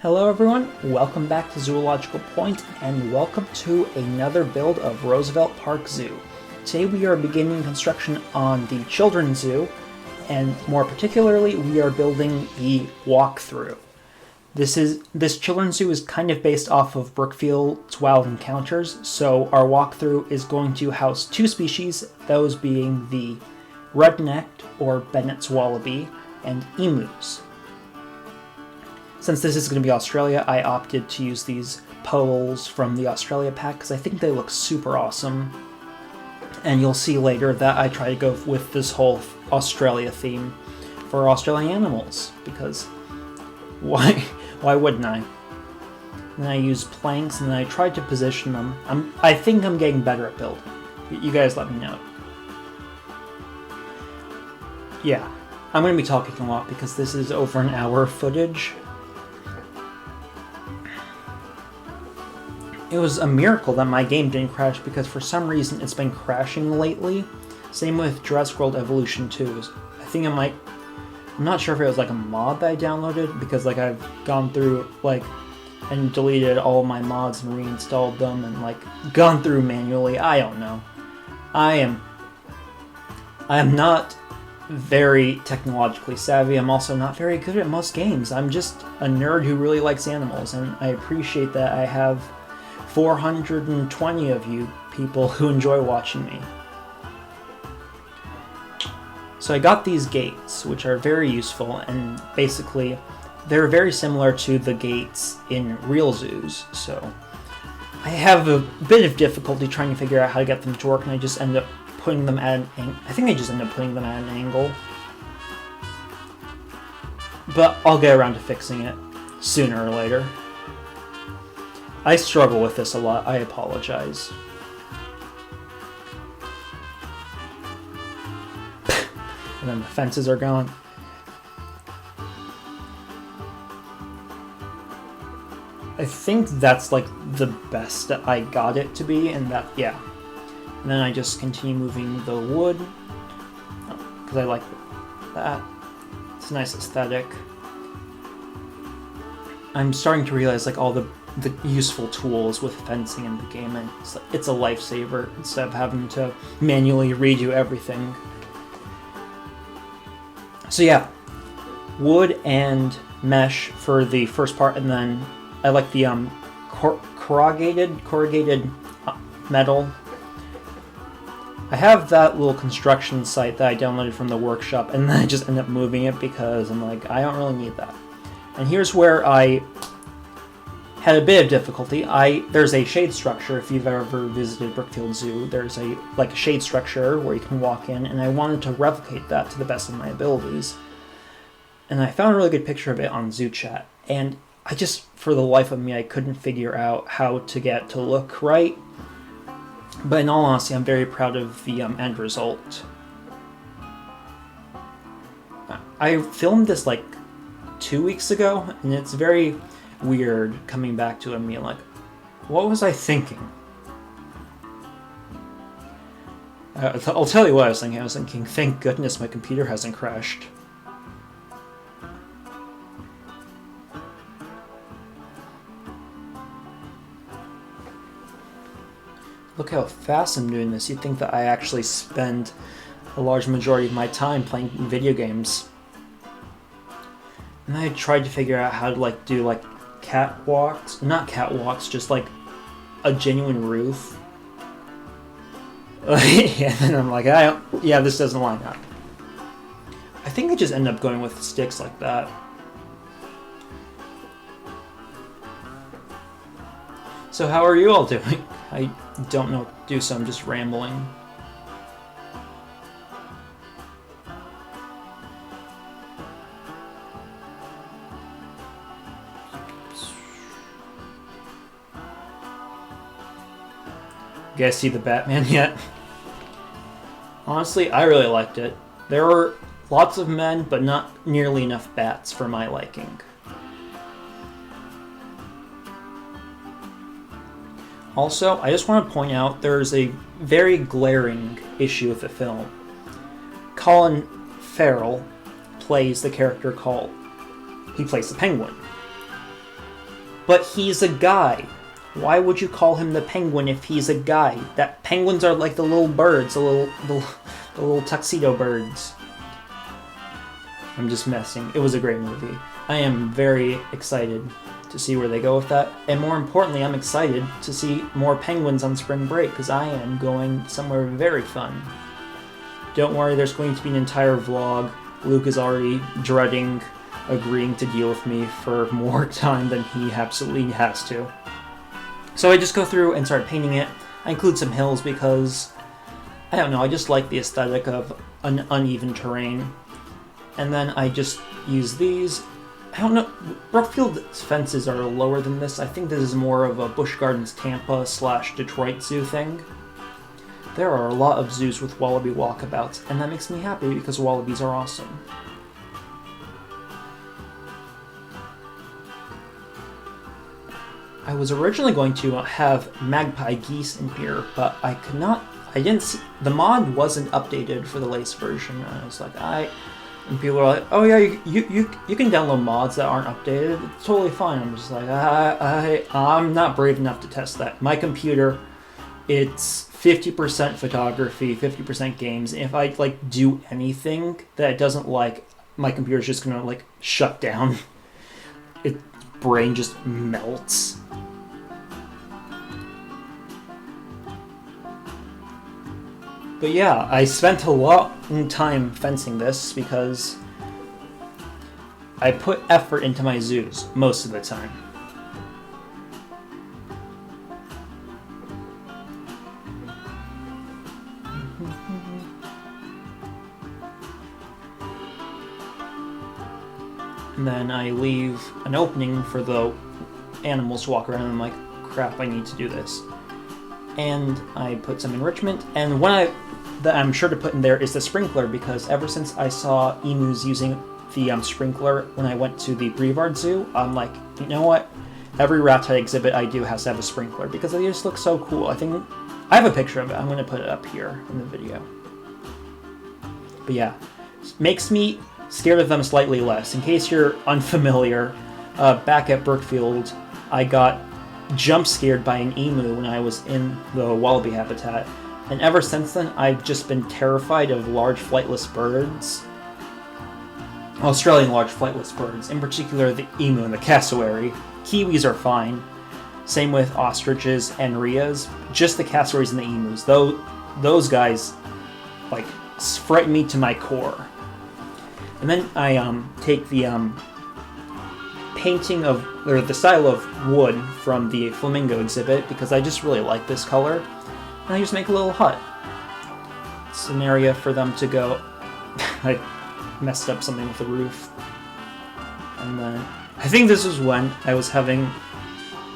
Hello everyone, welcome back to Zoological Point, and welcome to another build of Roosevelt Park Zoo. Today we are beginning construction on the Children's Zoo, and more particularly we are building the walkthrough. This Children's Zoo is kind of based off of Brookfield's Wild Encounters, so our walkthrough is going to house two species, those being the red-necked or Bennett's Walla-BE and emus. Since this is going to be Australia, I opted to use these poles from the Australia pack because I think they look super awesome. And you'll see later that I try to go with this whole Australia theme for Australian animals, because why wouldn't I? And I use planks and then I tried to position them. I think I'm getting better at building. You guys let me know. Yeah, I'm going to be talking a lot because this is over an hour of footage. It was a miracle that my game didn't crash because for some reason it's been crashing lately. Same with Jurassic World Evolution 2. I'm not sure if it was like a mod that I downloaded because like I've gone through and deleted all my mods and reinstalled them and gone through manually. I don't know. I am not very technologically savvy. I'm also not very good at most games. I'm just a nerd who really likes animals, and I appreciate that I have 420 of you people who enjoy watching me. So I got these gates, which are very useful, and basically they're very similar to the gates in real zoos, so I have a bit of difficulty trying to figure out how to get them to work, and I just end up putting them at an angle. I think I just end up putting them at an angle. But I'll get around to fixing it sooner or later. I struggle with this a lot, I apologize. And then the fences are gone. I think that's the best that I got it to be, and that, yeah. And then I just continue moving the wood, because I like that. It's a nice aesthetic. I'm starting to realize all the useful tools with fencing in the game, and it's a lifesaver instead of having to manually redo everything. So yeah, wood and mesh for the first part, and then I like the corrugated metal. I have that little construction site that I downloaded from the workshop, and then I just end up moving it because I'm like, I don't really need that. And here's where I had a bit of difficulty. There's a shade structure. If you've ever visited Brookfield Zoo, there's a shade structure where you can walk in, and I wanted to replicate that to the best of my abilities. And I found a really good picture of it on Zoo Chat, and I just, for the life of me, I couldn't figure out how to get it to look right. But in all honesty, I'm very proud of the end result. I filmed this 2 weeks ago, and it's very weird coming back to it and being like, what was I thinking? I'll tell you what I was thinking. I was thinking, thank goodness my computer hasn't crashed. Look how fast I'm doing this. You'd think that I actually spend a large majority of my time playing video games. And I tried to figure out how to do catwalks, not catwalks, just a genuine roof. And then I'm like, yeah, this doesn't line up. I think I just end up going with sticks like that. So how are you all doing? I don't know what to do, so I'm just rambling. You guys see the Batman yet? Honestly, I really liked it. There were lots of men, but not nearly enough bats for my liking. Also, I just want to point out there's a very glaring issue with the film. Colin Farrell plays the character called... He plays the Penguin. But he's a guy. Why would you call him the penguin if he's a guy? That penguins are like the little birds, the little tuxedo birds. I'm just messing. It was a great movie. I am very excited to see where they go with that. And more importantly, I'm excited to see more penguins on spring break, because I am going somewhere very fun. Don't worry, there's going to be an entire vlog. Luke is already dreading agreeing to deal with me for more time than he absolutely has to. So I just go through and start painting it. I include some hills because, I don't know, I just like the aesthetic of an uneven terrain. And then I just use these. I don't know, Brookfield's fences are lower than this. I think this is more of a Busch Gardens Tampa / Detroit zoo thing. There are a lot of zoos with wallaby walkabouts, and that makes me happy because wallabies are awesome. I was originally going to have magpie geese in here, but I could not, I didn't see, the mod wasn't updated for the latest version. I was like, and people are like, oh yeah, you can download mods that aren't updated. It's totally fine. I'm just like, I'm not brave enough to test that. My computer, it's 50% photography, 50% games. If I like do anything that it doesn't like, my computer's just gonna like shut down. Its brain just melts. But yeah, I spent a long time fencing this because I put effort into my zoos most of the time. And then I leave an opening for the animals to walk around, and I'm like, crap, I need to do this. And I put some enrichment, and one that I'm sure to put in there is the sprinkler, because ever since I saw emus using the sprinkler when I went to the Brevard Zoo, I'm like, you know what? Every reptile exhibit I do has to have a sprinkler, because they just look so cool. I think I have a picture of it. I'm going to put it up here in the video. But yeah, makes me scared of them slightly less. In case you're unfamiliar, back at Brookfield, I got jump scared by an emu when I was in the wallaby habitat. And ever since then, I've just been terrified of large flightless birds. Australian large flightless birds, in particular the emu and the cassowary. Kiwis are fine. Same with ostriches and rheas. Just the cassowaries and the emus. Those guys, like, frighten me to my core. And then I take the painting of, or the style of wood from the flamingo exhibit, because I just really like this color. And I just make a little hut. It's an area for them to go. I messed up something with the roof. And then, I think this was when I was having,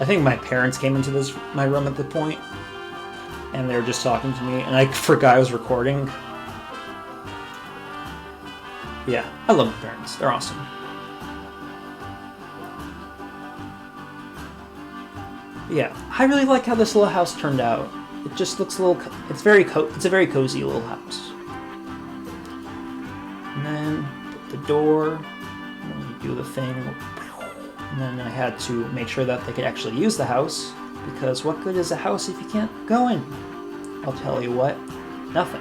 I think my parents came into my room at the point, and they were just talking to me, and I forgot I was recording. Yeah, I love my parents. They're awesome. Yeah, I really like how this little house turned out. It just looks a little, it's a very cozy little house. And then put the door, and then you do the thing, and then I had to make sure that they could actually use the house, because what good is a house if you can't go in? I'll tell you what, nothing.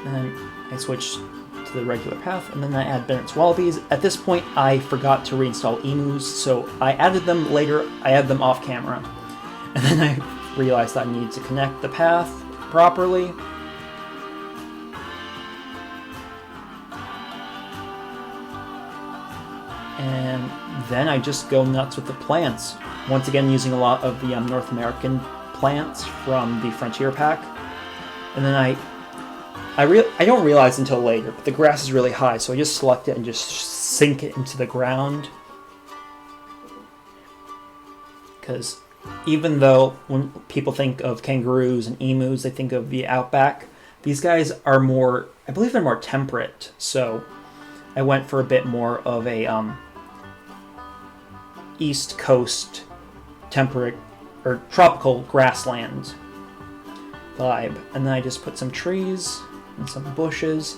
And then I switched to the regular path, and then I add Bennett's wallabies. At this point, I forgot to reinstall emus, so I added them later. I added them off camera. And then I realized I needed to connect the path properly. And then I just go nuts with the plants. Once again, using a lot of the North American plants from the Frontier Pack. And then I don't realize until later, but the grass is really high, so I just select it and just sink it into the ground. Because even though when people think of kangaroos and emus, they think of the outback, these guys are more, I believe they're more temperate, so I went for a bit more of a East Coast temperate or tropical grassland vibe. And then I just put some trees and some bushes.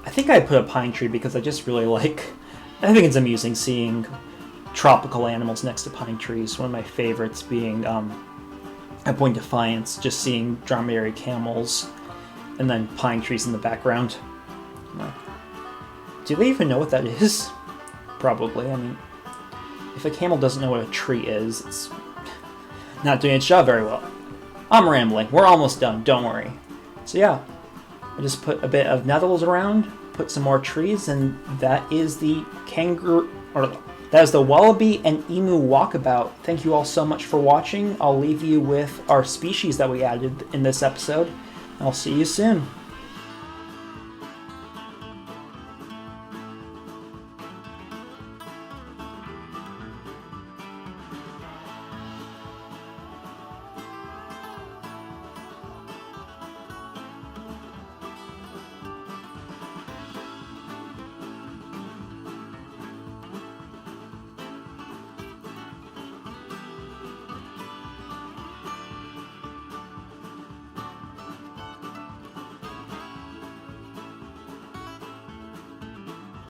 I think I put a pine tree because I just really like, I think it's amusing seeing tropical animals next to pine trees. One of my favorites being at Point Defiance, just seeing dromedary camels and then pine trees in the background. Do they even know what that is? Probably. I mean, if a camel doesn't know what a tree is, it's not doing its job very well. I'm rambling. We're almost done. Don't worry. So yeah, I just put a bit of nettles around, put some more trees, and that is the that is the Walla-BE and Emu walkabout. Thank you all so much for watching. I'll leave you with our species that we added in this episode. I'll see you soon.